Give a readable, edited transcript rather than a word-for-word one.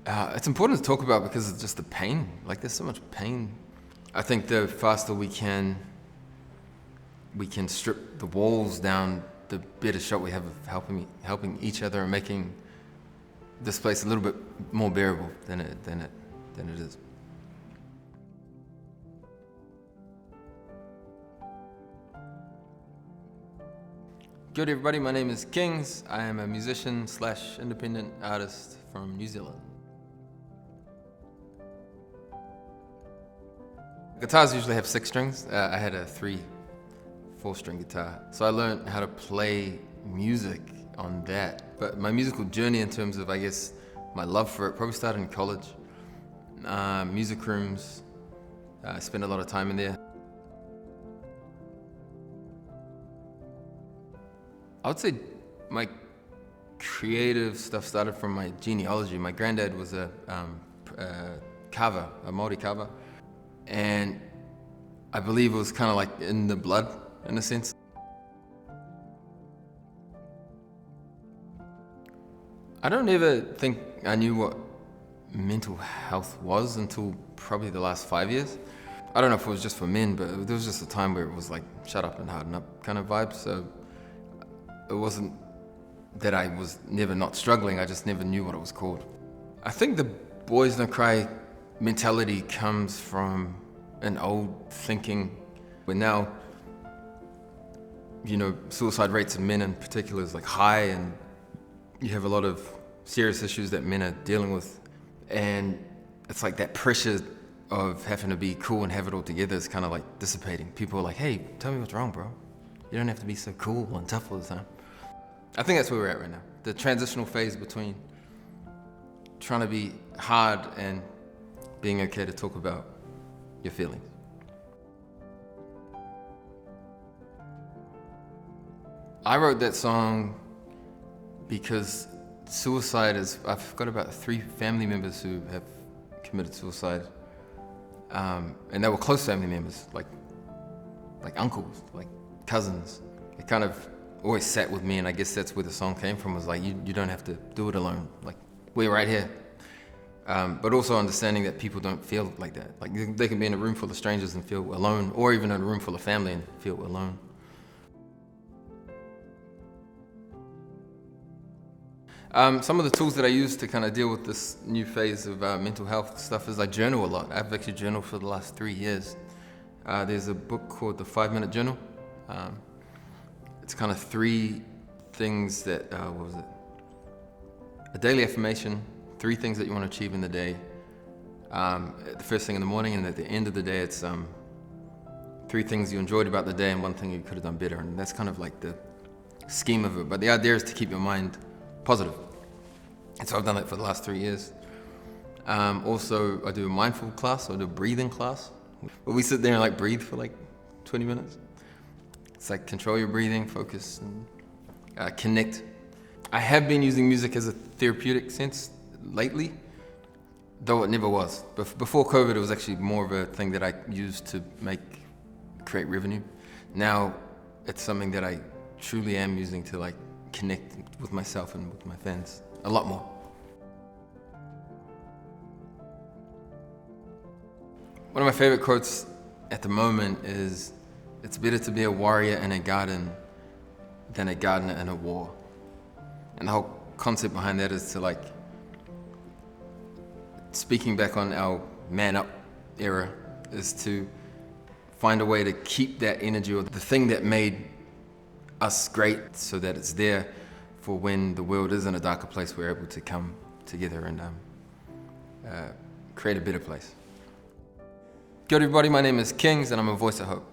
It's important to talk about because it's just the pain. Like there's so much pain. I think the faster we can strip the walls down, the better shot we have of helping each other and making this place a little bit more bearable than it is. Good everybody, my name is Kings. I am a musician / independent artist from New Zealand. Guitars usually have 6 strings. I had a 4-string guitar. So I learned how to play music on that. But my musical journey in terms of, I guess, my love for it probably started in college. Music rooms, I spent a lot of time in there. I would say my creative stuff started from my genealogy. My granddad was a carver, a Māori carver. And I believe it was kind of like in the blood, in a sense. I don't ever think I knew what mental health was until probably the last 5 years. I don't know if it was just for men, but there was just a time where it was like, shut up and harden up kind of vibe. So it wasn't that I was never not struggling, I just never knew what it was called. I think the boys don't cry mentality comes from an old thinking where now, suicide rates of men in particular is like high, and you have a lot of serious issues that men are dealing with. And it's like that pressure of having to be cool and have it all together is kind of like dissipating. People are like, hey, tell me what's wrong, bro. You don't have to be so cool and tough all the time. I think that's where we're at right now. The transitional phase between trying to be hard and being okay to talk about your feelings. I wrote that song because suicide is, I've got about 3 family members who have committed suicide. And they were close family members, like uncles, like cousins. It kind of always sat with me, and I guess that's where the song came from, was like, you don't have to do it alone. Like, we're right here. But also understanding that people don't feel like that. Like they can be in a room full of strangers and feel alone, or even in a room full of family and feel alone. Some of the tools that I use to kind of deal with this new phase of mental health stuff is I journal a lot. I've actually journaled for the last 3 years. There's a book called The 5-Minute Journal. It's kind of 3 things that, what was it? A daily affirmation, 3 things that you want to achieve in the day. The first thing in the morning, and at the end of the day, it's 3 things you enjoyed about the day and 1 thing you could have done better. And that's kind of like the scheme of it. But the idea is to keep your mind positive. And so I've done that for the last 3 years. Also, I do a mindful class, I do a breathing class. Where we sit there and like breathe for like 20 minutes. It's like control your breathing, focus, and connect. I have been using music as a therapeutic sense lately, though it never was. Before COVID, it was actually more of a thing that I used to create revenue. Now, it's something that I truly am using to like connect with myself and with my fans a lot more. One of my favorite quotes at the moment is, "It's better to be a warrior in a garden than a gardener in a war." And the whole concept behind that is to like, speaking back on our man up era, is to find a way to keep that energy, or the thing that made us great, so that it's there for when the world is in a darker place, we're able to come together and create a better place. Good everybody, my name is Kings and I'm a voice of hope.